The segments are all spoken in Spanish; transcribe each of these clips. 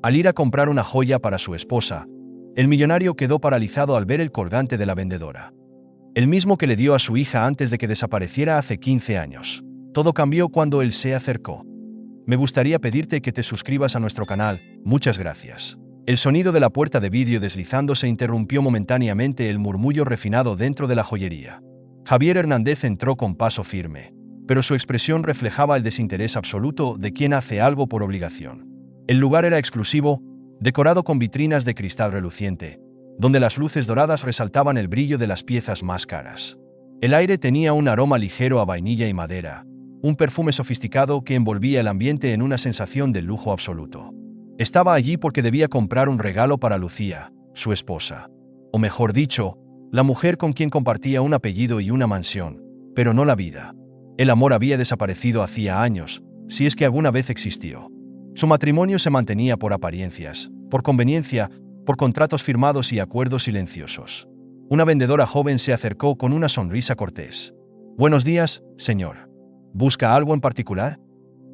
Al ir a comprar una joya para su esposa, el millonario quedó paralizado al ver el colgante de la vendedora. El mismo que le dio a su hija antes de que desapareciera hace 15 años. Todo cambió cuando él se acercó. Me gustaría pedirte que te suscribas a nuestro canal, muchas gracias. El sonido de la puerta de vidrio deslizándose interrumpió momentáneamente el murmullo refinado dentro de la joyería. Javier Hernández entró con paso firme, pero su expresión reflejaba el desinterés absoluto de quien hace algo por obligación. El lugar era exclusivo, decorado con vitrinas de cristal reluciente, donde las luces doradas resaltaban el brillo de las piezas más caras. El aire tenía un aroma ligero a vainilla y madera, un perfume sofisticado que envolvía el ambiente en una sensación de lujo absoluto. Estaba allí porque debía comprar un regalo para Lucía, su esposa. O mejor dicho, la mujer con quien compartía un apellido y una mansión, pero no la vida. El amor había desaparecido hacía años, si es que alguna vez existió. Su matrimonio se mantenía por apariencias, por conveniencia, por contratos firmados y acuerdos silenciosos. Una vendedora joven se acercó con una sonrisa cortés. «Buenos días, señor. ¿Busca algo en particular?»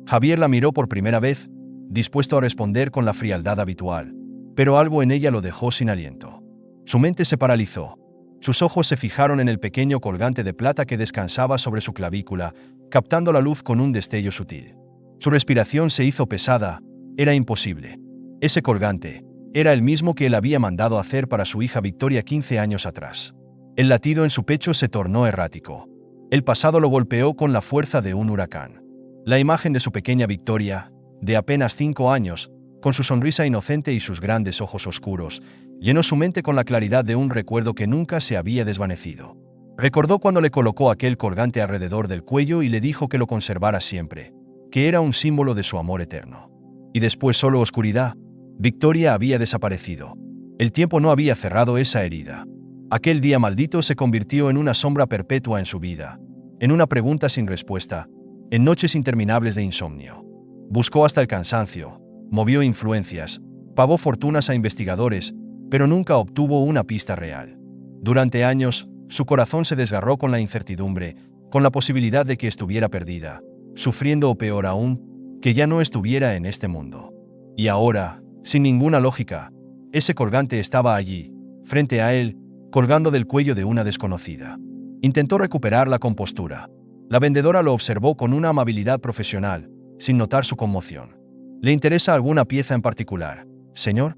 Javier la miró por primera vez, dispuesto a responder con la frialdad habitual, pero algo en ella lo dejó sin aliento. Su mente se paralizó. Sus ojos se fijaron en el pequeño colgante de plata que descansaba sobre su clavícula, captando la luz con un destello sutil. Su respiración se hizo pesada. Era imposible. Ese colgante era el mismo que él había mandado hacer para su hija Victoria 15 años atrás. El latido en su pecho se tornó errático. El pasado lo golpeó con la fuerza de un huracán. La imagen de su pequeña Victoria, de apenas 5 años, con su sonrisa inocente y sus grandes ojos oscuros, llenó su mente con la claridad de un recuerdo que nunca se había desvanecido. Recordó cuando le colocó aquel colgante alrededor del cuello y le dijo que lo conservara siempre, que era un símbolo de su amor eterno. Y después solo oscuridad. Victoria había desaparecido. El tiempo no había cerrado esa herida. Aquel día maldito se convirtió en una sombra perpetua en su vida, en una pregunta sin respuesta, en noches interminables de insomnio. Buscó hasta el cansancio, movió influencias, pagó fortunas a investigadores, pero nunca obtuvo una pista real. Durante años, su corazón se desgarró con la incertidumbre, con la posibilidad de que estuviera perdida, sufriendo o peor aún, que ya no estuviera en este mundo. Y ahora, sin ninguna lógica, ese colgante estaba allí, frente a él, colgando del cuello de una desconocida. Intentó recuperar la compostura. La vendedora lo observó con una amabilidad profesional, sin notar su conmoción. ¿Le interesa alguna pieza en particular, señor?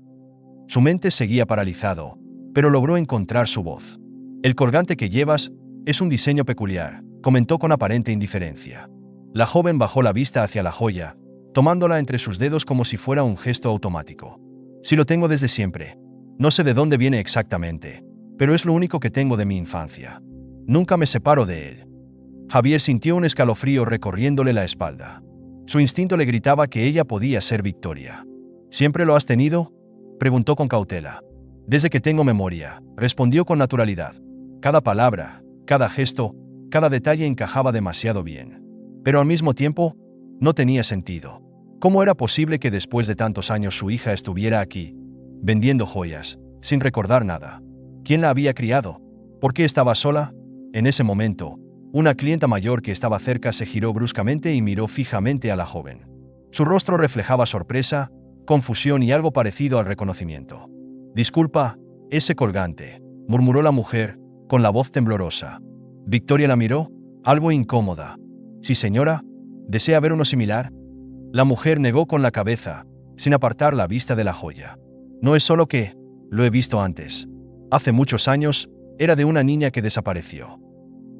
Su mente seguía paralizado, pero logró encontrar su voz. El colgante que llevas es un diseño peculiar, comentó con aparente indiferencia. La joven bajó la vista hacia la joya, tomándola entre sus dedos como si fuera un gesto automático. Sí, lo tengo desde siempre. No sé de dónde viene exactamente, pero es lo único que tengo de mi infancia. Nunca me separo de él. Javier sintió un escalofrío recorriéndole la espalda. Su instinto le gritaba que ella podía ser Victoria. ¿Siempre lo has tenido?, preguntó con cautela. Desde que tengo memoria, respondió con naturalidad. Cada palabra, cada gesto, cada detalle encajaba demasiado bien. Pero al mismo tiempo, no tenía sentido. ¿Cómo era posible que después de tantos años su hija estuviera aquí, vendiendo joyas, sin recordar nada? ¿Quién la había criado? ¿Por qué estaba sola? En ese momento, una clienta mayor que estaba cerca se giró bruscamente y miró fijamente a la joven. Su rostro reflejaba sorpresa, confusión y algo parecido al reconocimiento. «Disculpa, ese colgante», murmuró la mujer, con la voz temblorosa. Victoria la miró, algo incómoda. «Sí, señora, ¿desea ver uno similar?». La mujer negó con la cabeza, sin apartar la vista de la joya. «No es solo que, lo he visto antes. Hace muchos años, era de una niña que desapareció».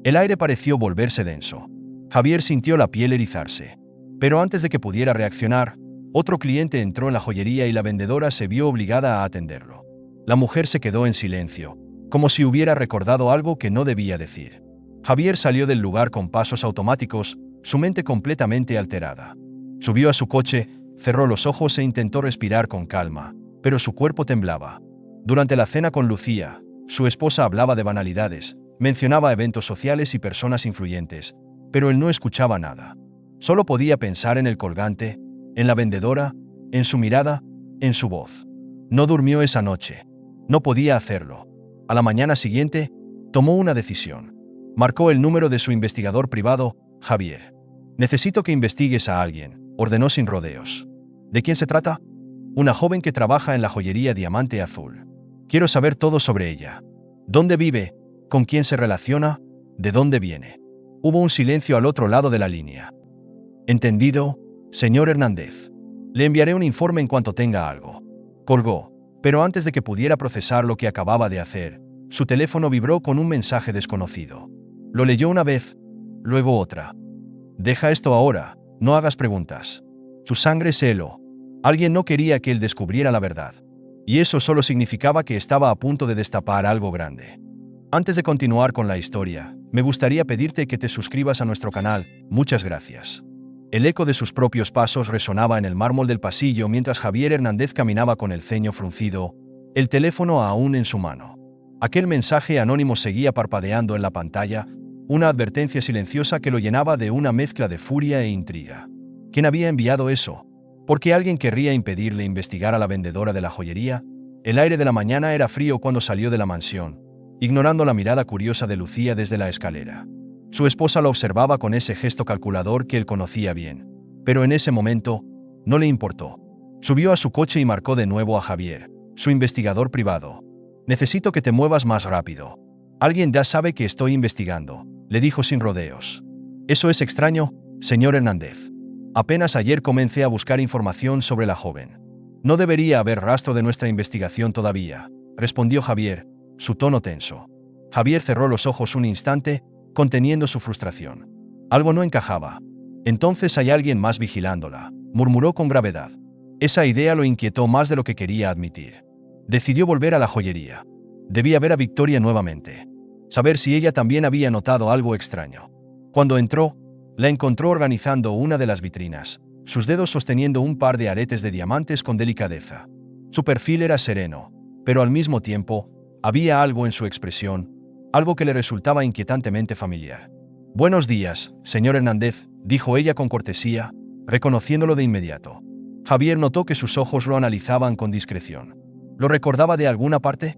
El aire pareció volverse denso. Javier sintió la piel erizarse. Pero antes de que pudiera reaccionar, otro cliente entró en la joyería y la vendedora se vio obligada a atenderlo. La mujer se quedó en silencio, como si hubiera recordado algo que no debía decir. Javier salió del lugar con pasos automáticos, su mente completamente alterada. Subió a su coche, cerró los ojos e intentó respirar con calma, pero su cuerpo temblaba. Durante la cena con Lucía, su esposa hablaba de banalidades, mencionaba eventos sociales y personas influyentes, pero él no escuchaba nada. Solo podía pensar en el colgante, en la vendedora, en su mirada, en su voz. No durmió esa noche. No podía hacerlo. A la mañana siguiente, tomó una decisión. Marcó el número de su investigador privado, Javier. «Necesito que investigues a alguien», ordenó sin rodeos. «¿De quién se trata?». Una joven que trabaja en la joyería Diamante Azul. Quiero saber todo sobre ella. ¿Dónde vive? ¿Con quién se relaciona? ¿De dónde viene? Hubo un silencio al otro lado de la línea. Entendido, señor Hernández. Le enviaré un informe en cuanto tenga algo. Colgó, pero antes de que pudiera procesar lo que acababa de hacer, su teléfono vibró con un mensaje desconocido. Lo leyó una vez, luego otra. Deja esto ahora, no hagas preguntas. Su sangre se heló. Alguien no quería que él descubriera la verdad. Y eso solo significaba que estaba a punto de destapar algo grande. Antes de continuar con la historia, me gustaría pedirte que te suscribas a nuestro canal. Muchas gracias. El eco de sus propios pasos resonaba en el mármol del pasillo mientras Javier Hernández caminaba con el ceño fruncido, el teléfono aún en su mano. Aquel mensaje anónimo seguía parpadeando en la pantalla, una advertencia silenciosa que lo llenaba de una mezcla de furia e intriga. ¿Quién había enviado eso? ¿Por qué alguien querría impedirle investigar a la vendedora de la joyería? El aire de la mañana era frío cuando salió de la mansión, ignorando la mirada curiosa de Lucía desde la escalera. Su esposa lo observaba con ese gesto calculador que él conocía bien, pero en ese momento no le importó. Subió a su coche y marcó de nuevo a Javier, su investigador privado. «Necesito que te muevas más rápido. Alguien ya sabe que estoy investigando», le dijo sin rodeos. «Eso es extraño, señor Hernández. Apenas ayer comencé a buscar información sobre la joven. No debería haber rastro de nuestra investigación todavía», respondió Javier, su tono tenso. Javier cerró los ojos un instante, conteniendo su frustración. Algo no encajaba. «Entonces hay alguien más vigilándola», murmuró con gravedad. Esa idea lo inquietó más de lo que quería admitir. Decidió volver a la joyería. Debía ver a Victoria nuevamente. Saber si ella también había notado algo extraño. Cuando entró, la encontró organizando una de las vitrinas, sus dedos sosteniendo un par de aretes de diamantes con delicadeza. Su perfil era sereno, pero al mismo tiempo, había algo en su expresión, algo que le resultaba inquietantemente familiar. «Buenos días, señor Hernández», dijo ella con cortesía, reconociéndolo de inmediato. Javier notó que sus ojos lo analizaban con discreción. ¿Lo recordaba de alguna parte?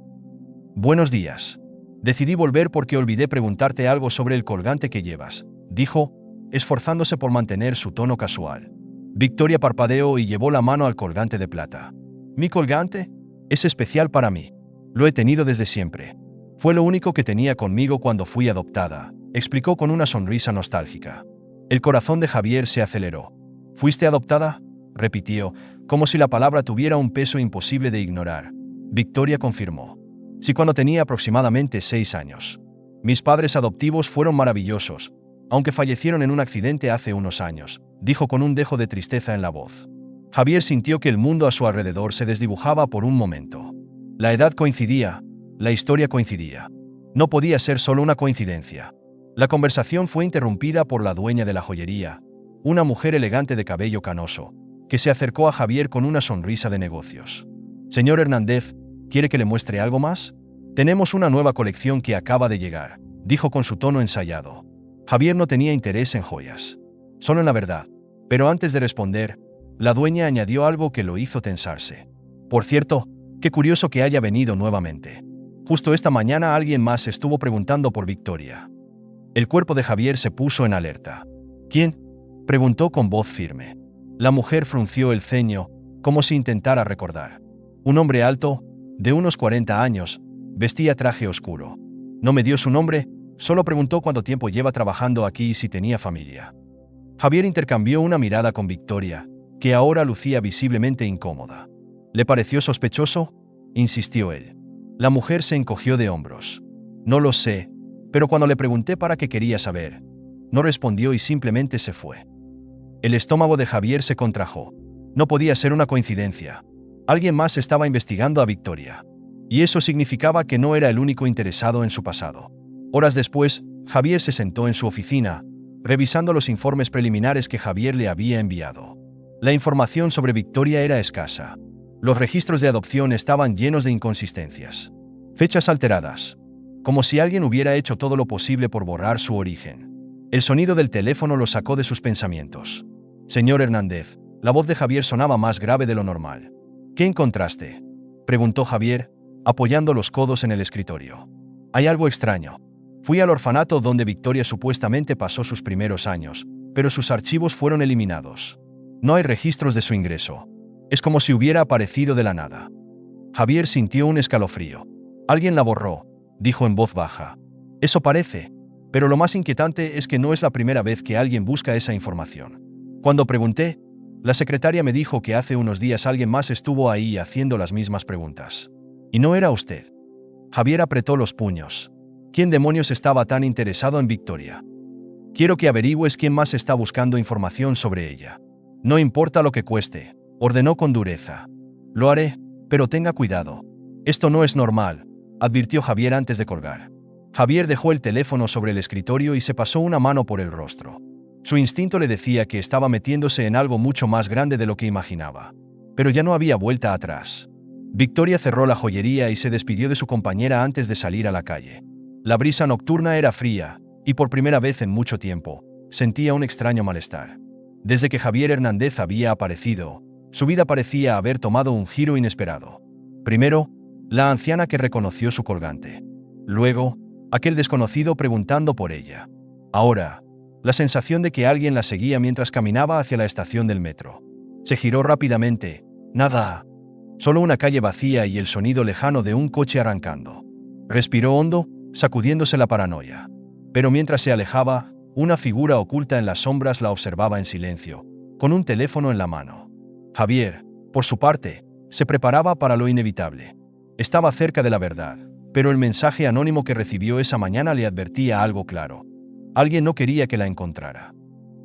«Buenos días. Decidí volver porque olvidé preguntarte algo sobre el colgante que llevas», dijo, esforzándose por mantener su tono casual. Victoria parpadeó y llevó la mano al colgante de plata. «¿Mi colgante? Es especial para mí. Lo he tenido desde siempre. Fue lo único que tenía conmigo cuando fui adoptada», explicó con una sonrisa nostálgica. El corazón de Javier se aceleró. «¿Fuiste adoptada?», repitió, como si la palabra tuviera un peso imposible de ignorar. Victoria confirmó. «Sí, cuando tenía aproximadamente 6 años. Mis padres adoptivos fueron maravillosos, aunque fallecieron en un accidente hace unos años», dijo con un dejo de tristeza en la voz. Javier sintió que el mundo a su alrededor se desdibujaba por un momento. La edad coincidía, la historia coincidía. No podía ser solo una coincidencia. La conversación fue interrumpida por la dueña de la joyería, una mujer elegante de cabello canoso, que se acercó a Javier con una sonrisa de negocios. «Señor Hernández, ¿quiere que le muestre algo más? Tenemos una nueva colección que acaba de llegar», dijo con su tono ensayado. Javier no tenía interés en joyas, solo en la verdad. Pero antes de responder, la dueña añadió algo que lo hizo tensarse. «Por cierto, qué curioso que haya venido nuevamente. Justo esta mañana alguien más estuvo preguntando por Victoria». El cuerpo de Javier se puso en alerta. «¿Quién?», preguntó con voz firme. La mujer frunció el ceño, como si intentara recordar. Un hombre alto, de unos 40 años, vestía traje oscuro. No me dio su nombre, solo preguntó cuánto tiempo lleva trabajando aquí y si tenía familia. Javier intercambió una mirada con Victoria, que ahora lucía visiblemente incómoda. «¿Le pareció sospechoso?», insistió él. La mujer se encogió de hombros. «No lo sé, pero cuando le pregunté para qué quería saber, no respondió y simplemente se fue». El estómago de Javier se contrajo. No podía ser una coincidencia. Alguien más estaba investigando a Victoria. Y eso significaba que no era el único interesado en su pasado. Horas después, Javier se sentó en su oficina, revisando los informes preliminares que Javier le había enviado. La información sobre Victoria era escasa. Los registros de adopción estaban llenos de inconsistencias. Fechas alteradas. Como si alguien hubiera hecho todo lo posible por borrar su origen. El sonido del teléfono lo sacó de sus pensamientos. «Señor Hernández», la voz de Javier sonaba más grave de lo normal. «¿Qué encontraste?», preguntó Javier, apoyando los codos en el escritorio. «Hay algo extraño. Fui al orfanato donde Victoria supuestamente pasó sus primeros años, pero sus archivos fueron eliminados. No hay registros de su ingreso. Es como si hubiera aparecido de la nada. Javier sintió un escalofrío. Alguien la borró, dijo en voz baja. Eso parece, pero lo más inquietante es que no es la primera vez que alguien busca esa información. Cuando pregunté, la secretaria me dijo que hace unos días alguien más estuvo ahí haciendo las mismas preguntas. Y no era usted. Javier apretó los puños. ¿Quién demonios estaba tan interesado en Victoria? Quiero que averigües quién más está buscando información sobre ella. No importa lo que cueste, ordenó con dureza. Lo haré, pero tenga cuidado. Esto no es normal, advirtió Javier antes de colgar. Javier dejó el teléfono sobre el escritorio y se pasó una mano por el rostro. Su instinto le decía que estaba metiéndose en algo mucho más grande de lo que imaginaba. Pero ya no había vuelta atrás. Victoria cerró la joyería y se despidió de su compañera antes de salir a la calle. La brisa nocturna era fría, y por primera vez en mucho tiempo, sentía un extraño malestar. Desde que Javier Hernández había aparecido, su vida parecía haber tomado un giro inesperado. Primero, la anciana que reconoció su colgante. Luego, aquel desconocido preguntando por ella. Ahora, la sensación de que alguien la seguía mientras caminaba hacia la estación del metro. Se giró rápidamente. Nada. Solo una calle vacía y el sonido lejano de un coche arrancando. Respiró hondo, sacudiéndose la paranoia. Pero mientras se alejaba, una figura oculta en las sombras la observaba en silencio, con un teléfono en la mano. Javier, por su parte, se preparaba para lo inevitable. Estaba cerca de la verdad, pero el mensaje anónimo que recibió esa mañana le advertía algo claro. Alguien no quería que la encontrara.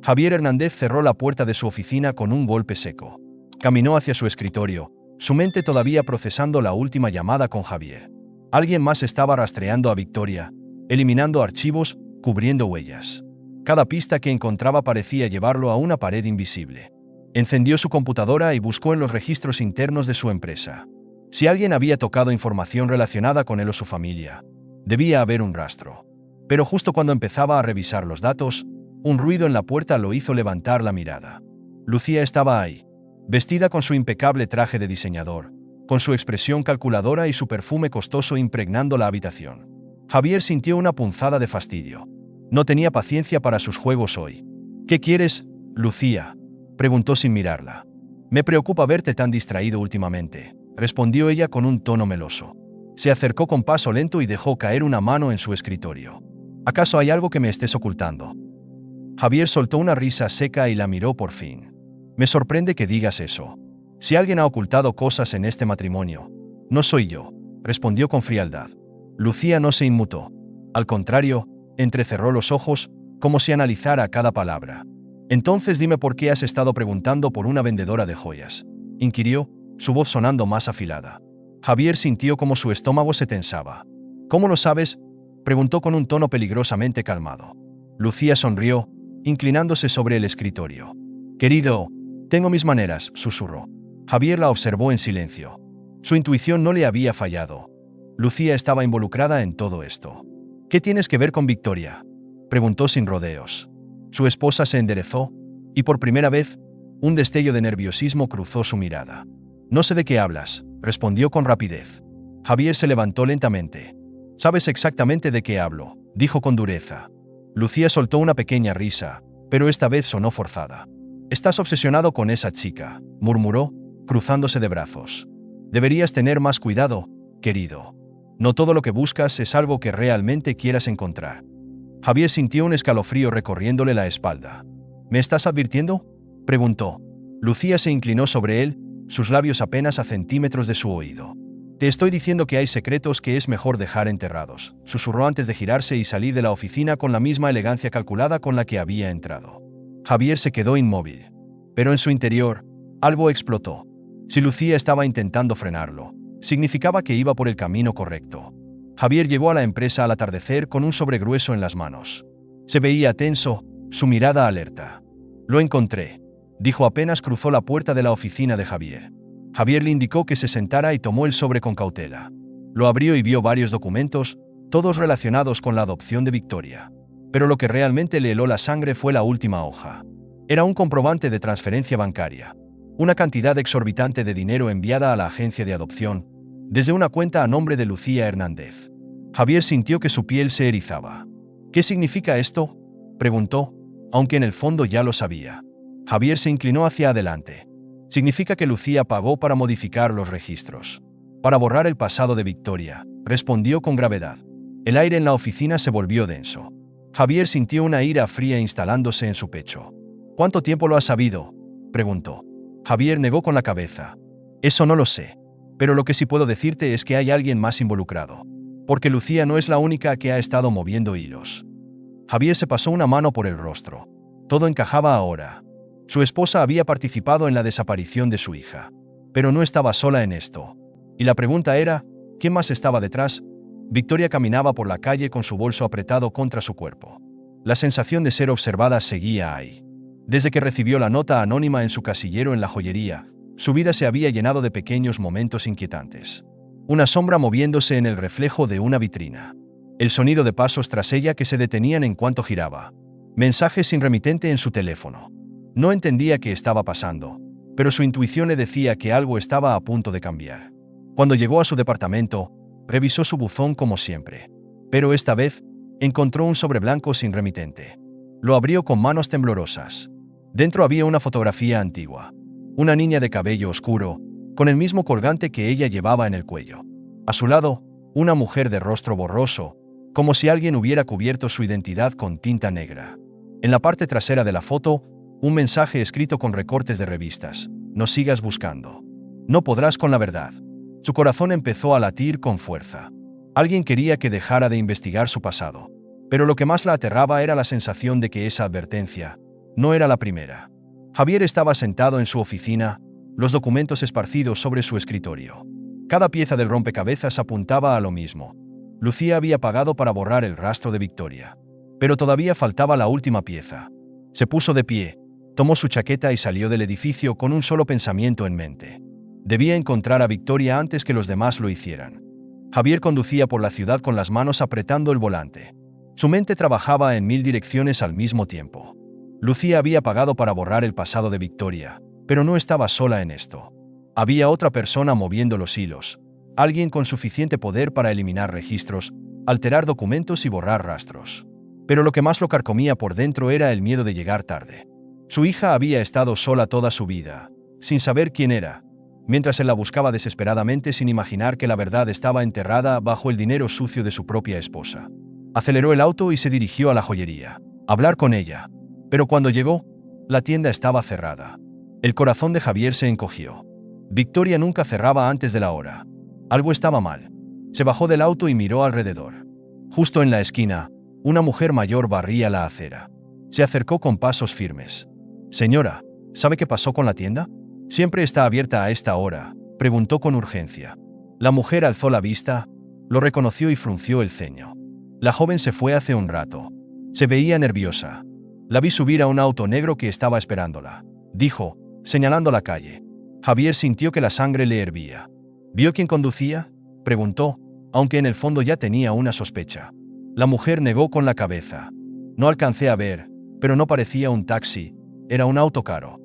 Javier Hernández cerró la puerta de su oficina con un golpe seco. Caminó hacia su escritorio, su mente todavía procesando la última llamada con Javier. Alguien más estaba rastreando a Victoria, eliminando archivos, cubriendo huellas. Cada pista que encontraba parecía llevarlo a una pared invisible. Encendió su computadora y buscó en los registros internos de su empresa. Si alguien había tocado información relacionada con él o su familia, debía haber un rastro. Pero justo cuando empezaba a revisar los datos, un ruido en la puerta lo hizo levantar la mirada. Lucía estaba ahí, vestida con su impecable traje de diseñador, con su expresión calculadora y su perfume costoso impregnando la habitación. Javier sintió una punzada de fastidio. No tenía paciencia para sus juegos hoy. ¿Qué quieres, Lucía?, preguntó sin mirarla. Me preocupa verte tan distraído últimamente, respondió ella con un tono meloso. Se acercó con paso lento y dejó caer una mano en su escritorio. ¿Acaso hay algo que me estés ocultando? Javier soltó una risa seca y la miró por fin. Me sorprende que digas eso. Si alguien ha ocultado cosas en este matrimonio, no soy yo, respondió con frialdad. Lucía no se inmutó. Al contrario, entrecerró los ojos, como si analizara cada palabra. Entonces dime por qué has estado preguntando por una vendedora de joyas, inquirió, su voz sonando más afilada. Javier sintió como su estómago se tensaba. ¿Cómo lo sabes?, preguntó con un tono peligrosamente calmado. Lucía sonrió, inclinándose sobre el escritorio. Querido, tengo mis maneras, susurró. Javier la observó en silencio. Su intuición no le había fallado. Lucía estaba involucrada en todo esto. ¿Qué tienes que ver con Victoria?, preguntó sin rodeos. Su esposa se enderezó, y por primera vez, un destello de nerviosismo cruzó su mirada. No sé de qué hablas, respondió con rapidez. Javier se levantó lentamente. Sabes exactamente de qué hablo, dijo con dureza. Lucía soltó una pequeña risa, pero esta vez sonó forzada. Estás obsesionado con esa chica, murmuró, cruzándose de brazos. Deberías tener más cuidado, querido. No todo lo que buscas es algo que realmente quieras encontrar. Javier sintió un escalofrío recorriéndole la espalda. ¿Me estás advirtiendo?, preguntó. Lucía se inclinó sobre él, sus labios apenas a centímetros de su oído. Te estoy diciendo que hay secretos que es mejor dejar enterrados, susurró antes de girarse y salir de la oficina con la misma elegancia calculada con la que había entrado. Javier se quedó inmóvil. Pero en su interior, algo explotó. Si Lucía estaba intentando frenarlo, significaba que iba por el camino correcto. Javier llegó a la empresa al atardecer con un sobre grueso en las manos. Se veía tenso, su mirada alerta. Lo encontré, dijo apenas cruzó la puerta de la oficina de Javier. Javier le indicó que se sentara y tomó el sobre con cautela. Lo abrió y vio varios documentos, todos relacionados con la adopción de Victoria. Pero lo que realmente le heló la sangre fue la última hoja. Era un comprobante de transferencia bancaria. Una cantidad exorbitante de dinero enviada a la agencia de adopción, desde una cuenta a nombre de Lucía Hernández. Javier sintió que su piel se erizaba. ¿Qué significa esto?, preguntó, aunque en el fondo ya lo sabía. Javier se inclinó hacia adelante. Significa que Lucía pagó para modificar los registros. Para borrar el pasado de Victoria, respondió con gravedad. El aire en la oficina se volvió denso. Javier sintió una ira fría instalándose en su pecho. ¿Cuánto tiempo lo has sabido?, preguntó. Javier negó con la cabeza. Eso no lo sé. Pero lo que sí puedo decirte es que hay alguien más involucrado. Porque Lucía no es la única que ha estado moviendo hilos. Javier se pasó una mano por el rostro. Todo encajaba ahora. Su esposa había participado en la desaparición de su hija. Pero no estaba sola en esto. Y la pregunta era, ¿quién más estaba detrás? Victoria caminaba por la calle con su bolso apretado contra su cuerpo. La sensación de ser observada seguía ahí. Desde que recibió la nota anónima en su casillero en la joyería, su vida se había llenado de pequeños momentos inquietantes. Una sombra moviéndose en el reflejo de una vitrina. El sonido de pasos tras ella que se detenían en cuanto giraba. Mensajes sin remitente en su teléfono. No entendía qué estaba pasando, pero su intuición le decía que algo estaba a punto de cambiar. Cuando llegó a su departamento, revisó su buzón como siempre. Pero esta vez, encontró un sobre blanco sin remitente. Lo abrió con manos temblorosas. Dentro había una fotografía antigua. Una niña de cabello oscuro, con el mismo colgante que ella llevaba en el cuello. A su lado, una mujer de rostro borroso, como si alguien hubiera cubierto su identidad con tinta negra. En la parte trasera de la foto, un mensaje escrito con recortes de revistas. No sigas buscando. No podrás con la verdad. Su corazón empezó a latir con fuerza. Alguien quería que dejara de investigar su pasado. Pero lo que más la aterraba era la sensación de que esa advertencia no era la primera. Javier estaba sentado en su oficina, los documentos esparcidos sobre su escritorio. Cada pieza del rompecabezas apuntaba a lo mismo. Lucía había pagado para borrar el rastro de Victoria. Pero todavía faltaba la última pieza. Se puso de pie, tomó su chaqueta y salió del edificio con un solo pensamiento en mente. Debía encontrar a Victoria antes que los demás lo hicieran. Javier conducía por la ciudad con las manos apretando el volante. Su mente trabajaba en 1000 direcciones al mismo tiempo. Lucía había pagado para borrar el pasado de Victoria, pero no estaba sola en esto. Había otra persona moviendo los hilos, alguien con suficiente poder para eliminar registros, alterar documentos y borrar rastros. Pero lo que más lo carcomía por dentro era el miedo de llegar tarde. Su hija había estado sola toda su vida, sin saber quién era, mientras él la buscaba desesperadamente sin imaginar que la verdad estaba enterrada bajo el dinero sucio de su propia esposa. Aceleró el auto y se dirigió a la joyería, a hablar con ella. Pero cuando llegó, la tienda estaba cerrada. El corazón de Javier se encogió. Victoria nunca cerraba antes de la hora. Algo estaba mal. Se bajó del auto y miró alrededor. Justo en la esquina, una mujer mayor barría la acera. Se acercó con pasos firmes. «Señora, ¿sabe qué pasó con la tienda? ¿Siempre está abierta a esta hora?», preguntó con urgencia. La mujer alzó la vista, lo reconoció y frunció el ceño. La joven se fue hace un rato. Se veía nerviosa. «La vi subir a un auto negro que estaba esperándola», dijo, señalando la calle. Javier sintió que la sangre le hervía. «¿Vio quién conducía?», preguntó, aunque en el fondo ya tenía una sospecha. La mujer negó con la cabeza. «No alcancé a ver, pero no parecía un taxi, era un auto caro».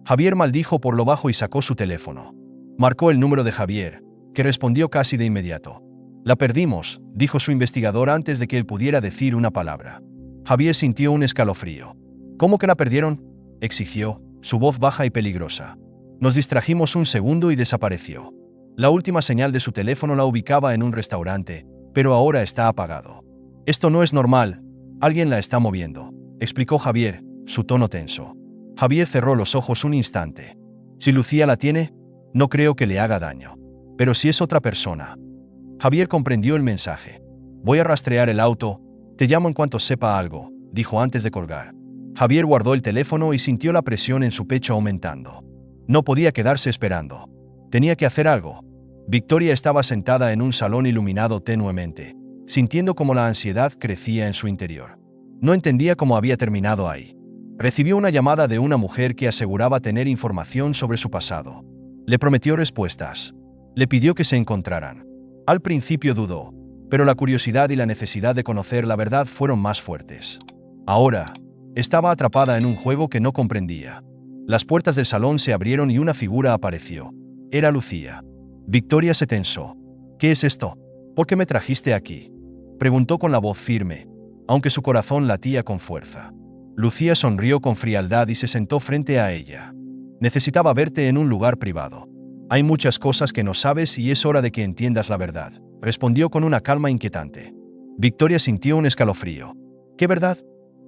Javier maldijo por lo bajo y sacó su teléfono. Marcó el número de Javier, que respondió casi de inmediato. «La perdimos», dijo su investigador antes de que él pudiera decir una palabra. Javier sintió un escalofrío. «¿Cómo que la perdieron?», exigió, su voz baja y peligrosa. «Nos distrajimos un segundo y desapareció. La última señal de su teléfono la ubicaba en un restaurante, pero ahora está apagado. Esto no es normal, alguien la está moviendo», explicó Javier, su tono tenso. Javier cerró los ojos un instante. «Si Lucía la tiene, no creo que le haga daño. Pero si es otra persona». Javier comprendió el mensaje. «Voy a rastrear el auto, te llamo en cuanto sepa algo», dijo antes de colgar. Javier guardó el teléfono y sintió la presión en su pecho aumentando. No podía quedarse esperando. Tenía que hacer algo. Victoria estaba sentada en un salón iluminado tenuemente, sintiendo cómo la ansiedad crecía en su interior. No entendía cómo había terminado ahí. Recibió una llamada de una mujer que aseguraba tener información sobre su pasado. Le prometió respuestas. Le pidió que se encontraran. Al principio dudó, pero la curiosidad y la necesidad de conocer la verdad fueron más fuertes. Ahora, estaba atrapada en un juego que no comprendía. Las puertas del salón se abrieron y una figura apareció. Era Lucía. Victoria se tensó. «¿Qué es esto? ¿Por qué me trajiste aquí?», preguntó con la voz firme, aunque su corazón latía con fuerza. Lucía sonrió con frialdad y se sentó frente a ella. Necesitaba verte en un lugar privado. Hay muchas cosas que no sabes y es hora de que entiendas la verdad, respondió con una calma inquietante. Victoria sintió un escalofrío. ¿Qué verdad?,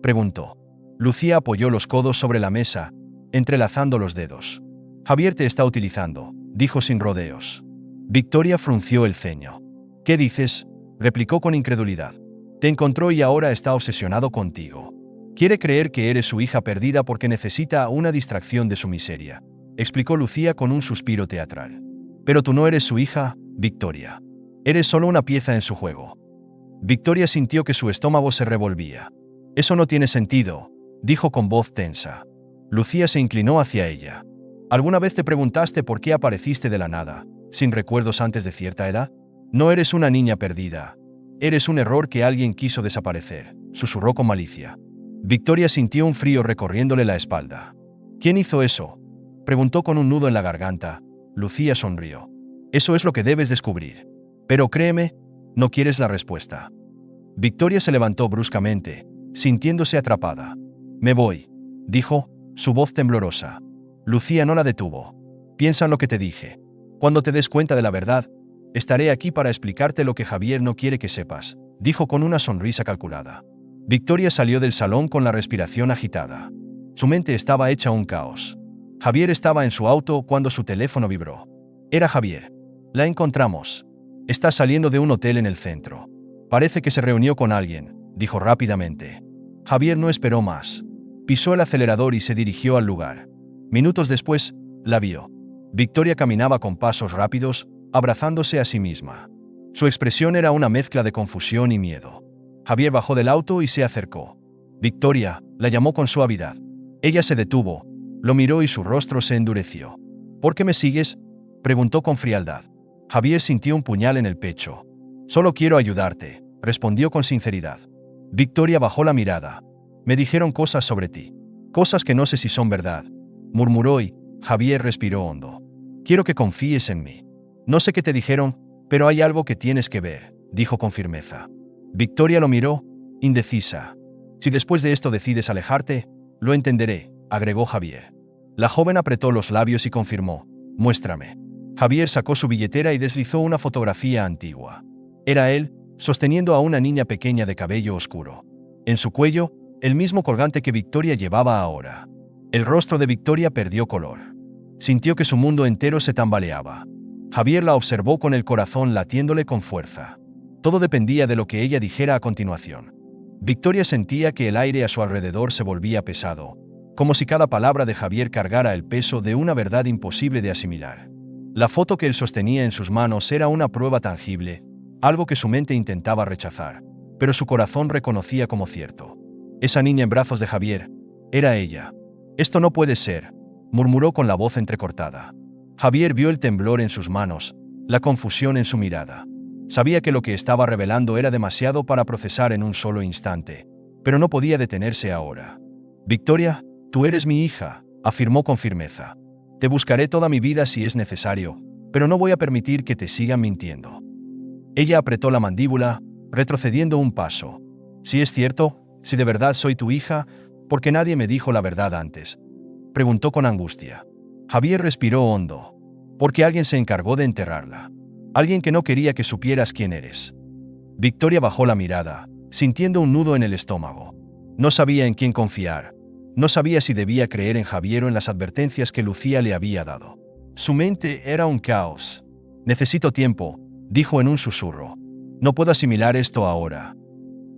preguntó. Lucía apoyó los codos sobre la mesa, entrelazando los dedos. Javier te está utilizando, dijo sin rodeos. Victoria frunció el ceño. ¿Qué dices?, replicó con incredulidad. Te encontró y ahora está obsesionado contigo. Quiere creer que eres su hija perdida porque necesita una distracción de su miseria, explicó Lucía con un suspiro teatral. Pero tú no eres su hija, Victoria. Eres solo una pieza en su juego. Victoria sintió que su estómago se revolvía. Eso no tiene sentido, dijo con voz tensa. Lucía se inclinó hacia ella. ¿Alguna vez te preguntaste por qué apareciste de la nada, sin recuerdos antes de cierta edad? No eres una niña perdida. Eres un error que alguien quiso desaparecer, susurró con malicia. Victoria sintió un frío recorriéndole la espalda. ¿Quién hizo eso?, preguntó con un nudo en la garganta. Lucía sonrió. Eso es lo que debes descubrir. Pero créeme, no quieres la respuesta. Victoria se levantó bruscamente, sintiéndose atrapada. Me voy, dijo, su voz temblorosa. Lucía no la detuvo. Piensa en lo que te dije. Cuando te des cuenta de la verdad, estaré aquí para explicarte lo que Javier no quiere que sepas, dijo con una sonrisa calculada. Victoria salió del salón con la respiración agitada. Su mente estaba hecha un caos. Javier estaba en su auto cuando su teléfono vibró. Era Javier. La encontramos. Está saliendo de un hotel en el centro. Parece que se reunió con alguien, dijo rápidamente. Javier no esperó más. Pisó el acelerador y se dirigió al lugar. Minutos después, la vio. Victoria caminaba con pasos rápidos, abrazándose a sí misma. Su expresión era una mezcla de confusión y miedo. Javier bajó del auto y se acercó. Victoria, la llamó con suavidad. Ella se detuvo, lo miró y su rostro se endureció. ¿Por qué me sigues?, preguntó con frialdad. Javier sintió un puñal en el pecho. Solo quiero ayudarte, respondió con sinceridad. Victoria bajó la mirada. Me dijeron cosas sobre ti. Cosas que no sé si son verdad, murmuró y Javier respiró hondo. Quiero que confíes en mí. No sé qué te dijeron, pero hay algo que tienes que ver, dijo con firmeza. Victoria lo miró, indecisa. Si después de esto decides alejarte, lo entenderé, agregó Javier. La joven apretó los labios y confirmó. Muéstrame. Javier sacó su billetera y deslizó una fotografía antigua. Era él, sosteniendo a una niña pequeña de cabello oscuro. En su cuello, el mismo colgante que Victoria llevaba ahora. El rostro de Victoria perdió color. Sintió que su mundo entero se tambaleaba. Javier la observó con el corazón latiéndole con fuerza. Todo dependía de lo que ella dijera a continuación. Victoria sentía que el aire a su alrededor se volvía pesado, como si cada palabra de Javier cargara el peso de una verdad imposible de asimilar. La foto que él sostenía en sus manos era una prueba tangible, algo que su mente intentaba rechazar, pero su corazón reconocía como cierto. Esa niña en brazos de Javier, era ella. Esto no puede ser, murmuró con la voz entrecortada. Javier vio el temblor en sus manos, la confusión en su mirada. Sabía que lo que estaba revelando era demasiado para procesar en un solo instante, pero no podía detenerse ahora. Victoria, tú eres mi hija, afirmó con firmeza. Te buscaré toda mi vida si es necesario, pero no voy a permitir que te sigan mintiendo. Ella apretó la mandíbula, retrocediendo un paso. Si es cierto, si de verdad soy tu hija, ¿por qué nadie me dijo la verdad antes?, preguntó con angustia. Javier respiró hondo. Porque alguien se encargó de enterrarla. Alguien que no quería que supieras quién eres. Victoria bajó la mirada, sintiendo un nudo en el estómago. No sabía en quién confiar. No sabía si debía creer en Javier o en las advertencias que Lucía le había dado. Su mente era un caos. Necesito tiempo, dijo en un susurro. No puedo asimilar esto ahora.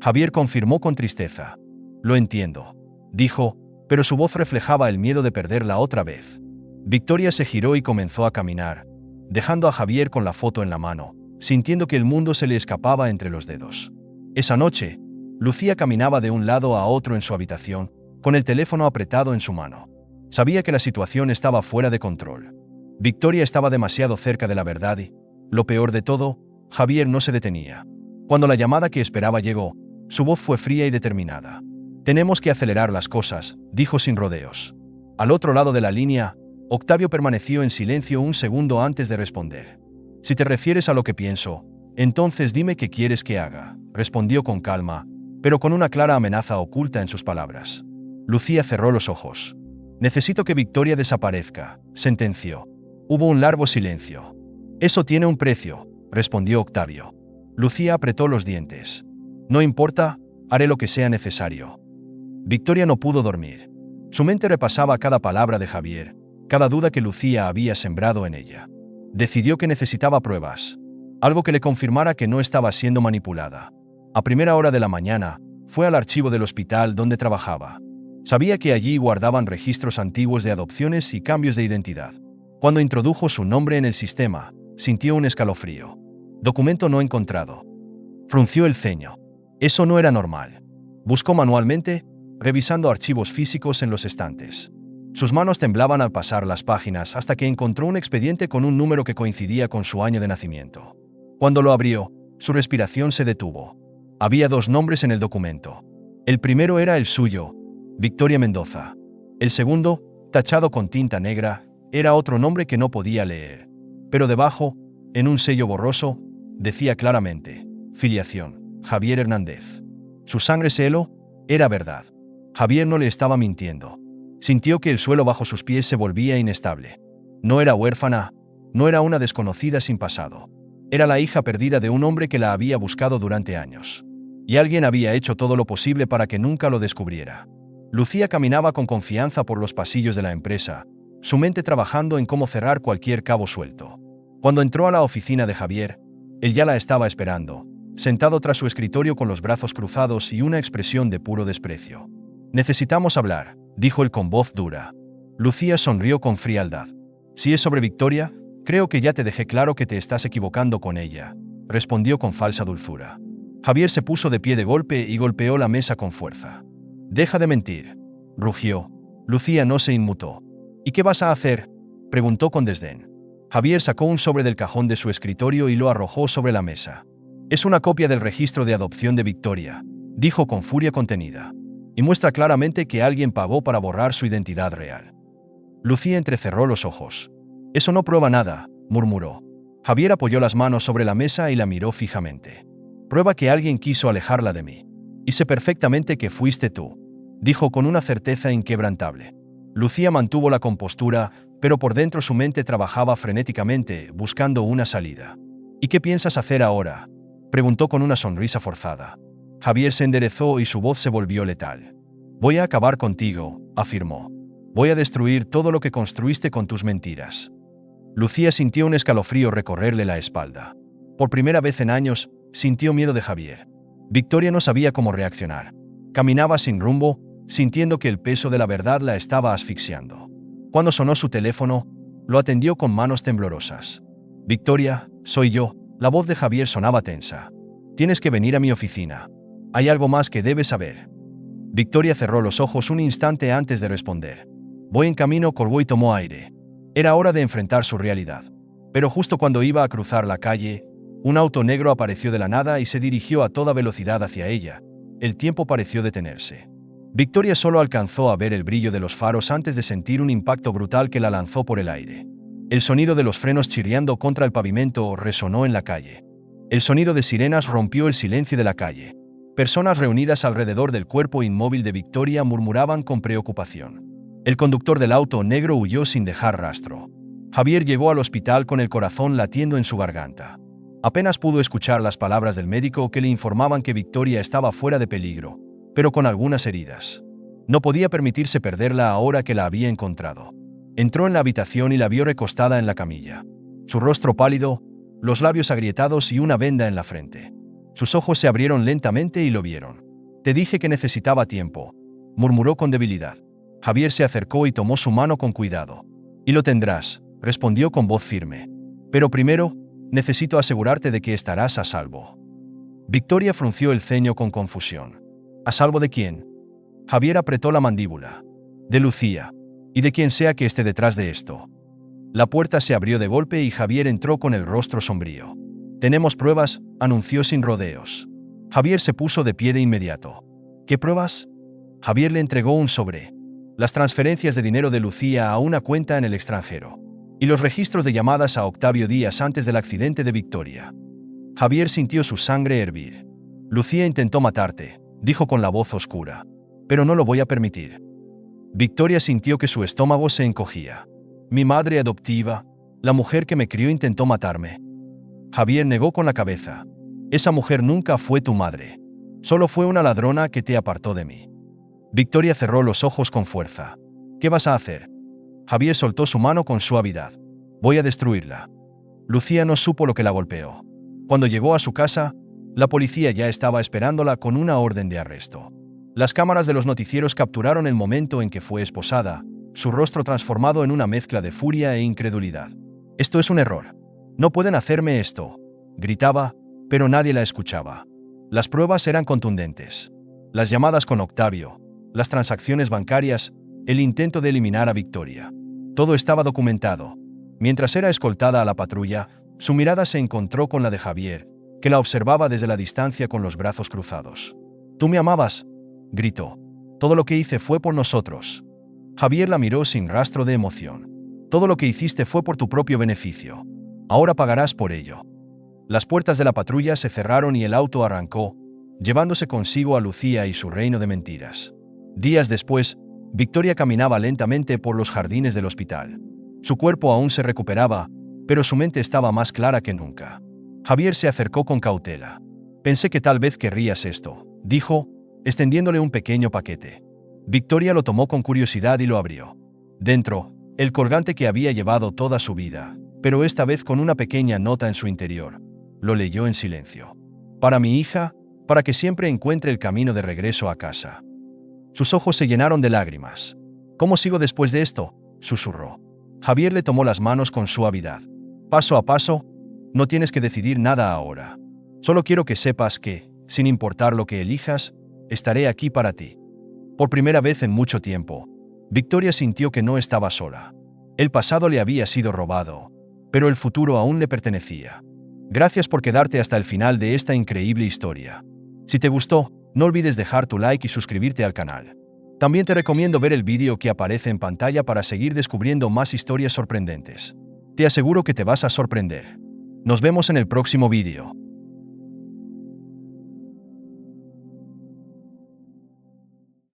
Javier confirmó con tristeza. Lo entiendo, dijo, pero su voz reflejaba el miedo de perderla otra vez. Victoria se giró y comenzó a caminar, dejando a Javier con la foto en la mano, sintiendo que el mundo se le escapaba entre los dedos. Esa noche, Lucía caminaba de un lado a otro en su habitación, con el teléfono apretado en su mano. Sabía que la situación estaba fuera de control. Victoria estaba demasiado cerca de la verdad y, lo peor de todo, Javier no se detenía. Cuando la llamada que esperaba llegó, su voz fue fría y determinada. Tenemos que acelerar las cosas, dijo sin rodeos. Al otro lado de la línea, Octavio permaneció en silencio un segundo antes de responder. Si te refieres a lo que pienso, entonces dime qué quieres que haga, respondió con calma, pero con una clara amenaza oculta en sus palabras. Lucía cerró los ojos. Necesito que Victoria desaparezca, sentenció. Hubo un largo silencio. Eso tiene un precio, respondió Octavio. Lucía apretó los dientes. No importa, haré lo que sea necesario. Victoria no pudo dormir. Su mente repasaba cada palabra de Javier, cada duda que Lucía había sembrado en ella. Decidió que necesitaba pruebas, algo que le confirmara que no estaba siendo manipulada. A primera hora de la mañana, fue al archivo del hospital donde trabajaba. Sabía que allí guardaban registros antiguos de adopciones y cambios de identidad. Cuando introdujo su nombre en el sistema, sintió un escalofrío. Documento no encontrado. Frunció el ceño. Eso no era normal. Buscó manualmente, revisando archivos físicos en los estantes. Sus manos temblaban al pasar las páginas hasta que encontró un expediente con un número que coincidía con su año de nacimiento. Cuando lo abrió, su respiración se detuvo. Había 2 nombres en el documento. El primero era el suyo, Victoria Mendoza. El segundo, tachado con tinta negra, era otro nombre que no podía leer. Pero debajo, en un sello borroso, decía claramente: filiación, Javier Hernández. Su sangre se heló, era verdad. Javier no le estaba mintiendo. Sintió que el suelo bajo sus pies se volvía inestable. No era huérfana, no era una desconocida sin pasado. Era la hija perdida de un hombre que la había buscado durante años. Y alguien había hecho todo lo posible para que nunca lo descubriera. Lucía caminaba con confianza por los pasillos de la empresa, su mente trabajando en cómo cerrar cualquier cabo suelto. Cuando entró a la oficina de Javier, él ya la estaba esperando, sentado tras su escritorio con los brazos cruzados y una expresión de puro desprecio. «Necesitamos hablar», dijo él con voz dura. Lucía sonrió con frialdad. «Si es sobre Victoria, creo que ya te dejé claro que te estás equivocando con ella», respondió con falsa dulzura. Javier se puso de pie de golpe y golpeó la mesa con fuerza. «Deja de mentir», rugió. Lucía no se inmutó. «¿Y qué vas a hacer?», preguntó con desdén. Javier sacó un sobre del cajón de su escritorio y lo arrojó sobre la mesa. «Es una copia del registro de adopción de Victoria», dijo con furia contenida. «Y muestra claramente que alguien pagó para borrar su identidad real». Lucía entrecerró los ojos. «Eso no prueba nada», murmuró. Javier apoyó las manos sobre la mesa y la miró fijamente. «Prueba que alguien quiso alejarla de mí. Y sé perfectamente que fuiste tú», dijo con una certeza inquebrantable. Lucía mantuvo la compostura, pero por dentro su mente trabajaba frenéticamente, buscando una salida. «¿Y qué piensas hacer ahora?», preguntó con una sonrisa forzada. Javier se enderezó y su voz se volvió letal. «Voy a acabar contigo», afirmó. «Voy a destruir todo lo que construiste con tus mentiras». Lucía sintió un escalofrío recorrerle la espalda. Por primera vez en años, sintió miedo de Javier. Victoria no sabía cómo reaccionar. Caminaba sin rumbo, sintiendo que el peso de la verdad la estaba asfixiando. Cuando sonó su teléfono, lo atendió con manos temblorosas. «Victoria, soy yo», la voz de Javier sonaba tensa. «Tienes que venir a mi oficina. Hay algo más que debes saber». Victoria cerró los ojos un instante antes de responder. «Voy en camino», colgó y tomó aire. Era hora de enfrentar su realidad. Pero justo cuando iba a cruzar la calle, un auto negro apareció de la nada y se dirigió a toda velocidad hacia ella. El tiempo pareció detenerse. Victoria solo alcanzó a ver el brillo de los faros antes de sentir un impacto brutal que la lanzó por el aire. El sonido de los frenos chirriando contra el pavimento resonó en la calle. El sonido de sirenas rompió el silencio de la calle. Personas reunidas alrededor del cuerpo inmóvil de Victoria murmuraban con preocupación. El conductor del auto negro huyó sin dejar rastro. Javier llegó al hospital con el corazón latiendo en su garganta. Apenas pudo escuchar las palabras del médico que le informaban que Victoria estaba fuera de peligro, pero con algunas heridas. No podía permitirse perderla ahora que la había encontrado. Entró en la habitación y la vio recostada en la camilla. Su rostro pálido, los labios agrietados y una venda en la frente. Sus ojos se abrieron lentamente y lo vieron. «Te dije que necesitaba tiempo», murmuró con debilidad. Javier se acercó y tomó su mano con cuidado. «Y lo tendrás», respondió con voz firme. «Pero primero, necesito asegurarte de que estarás a salvo». Victoria frunció el ceño con confusión. ¿A salvo de quién? Javier apretó la mandíbula. «De Lucía. Y de quien sea que esté detrás de esto». La puerta se abrió de golpe y Javier entró con el rostro sombrío. «Tenemos pruebas», anunció sin rodeos. Javier se puso de pie de inmediato. «¿Qué pruebas?». Javier le entregó un sobre. Las transferencias de dinero de Lucía a una cuenta en el extranjero. Y los registros de llamadas a Octavio días antes del accidente de Victoria. Javier sintió su sangre hervir. «Lucía intentó matarte», dijo con la voz oscura. «Pero no lo voy a permitir». Victoria sintió que su estómago se encogía. Mi madre adoptiva, la mujer que me crió, intentó matarme. Javier negó con la cabeza. Esa mujer nunca fue tu madre. Solo fue una ladrona que te apartó de mí. Victoria cerró los ojos con fuerza. ¿Qué vas a hacer? Javier soltó su mano con suavidad. Voy a destruirla. Lucía no supo lo que la golpeó. Cuando llegó a su casa, la policía ya estaba esperándola con una orden de arresto. Las cámaras de los noticieros capturaron el momento en que fue esposada, su rostro transformado en una mezcla de furia e incredulidad. Esto es un error. No pueden hacerme esto, gritaba, pero nadie la escuchaba. Las pruebas eran contundentes. Las llamadas con Octavio, las transacciones bancarias, el intento de eliminar a Victoria. Todo estaba documentado. Mientras era escoltada a la patrulla, su mirada se encontró con la de Javier, que la observaba desde la distancia con los brazos cruzados. «¿Tú me amabas?», gritó. «Todo lo que hice fue por nosotros». Javier la miró sin rastro de emoción. «Todo lo que hiciste fue por tu propio beneficio. Ahora pagarás por ello». Las puertas de la patrulla se cerraron y el auto arrancó, llevándose consigo a Lucía y su reino de mentiras. Días después, Victoria caminaba lentamente por los jardines del hospital. Su cuerpo aún se recuperaba, pero su mente estaba más clara que nunca. Javier se acercó con cautela. «Pensé que tal vez querrías esto», dijo, extendiéndole un pequeño paquete. Victoria lo tomó con curiosidad y lo abrió. Dentro, el colgante que había llevado toda su vida, pero esta vez con una pequeña nota en su interior. Lo leyó en silencio. «Para mi hija, para que siempre encuentre el camino de regreso a casa». Sus ojos se llenaron de lágrimas. «¿Cómo sigo después de esto?», susurró. Javier le tomó las manos con suavidad. «Paso a paso, no tienes que decidir nada ahora. Solo quiero que sepas que, sin importar lo que elijas, estaré aquí para ti». Por primera vez en mucho tiempo, Victoria sintió que no estaba sola. El pasado le había sido robado, pero el futuro aún le pertenecía. Gracias por quedarte hasta el final de esta increíble historia. Si te gustó, no olvides dejar tu like y suscribirte al canal. También te recomiendo ver el vídeo que aparece en pantalla para seguir descubriendo más historias sorprendentes. Te aseguro que te vas a sorprender. Nos vemos en el próximo vídeo.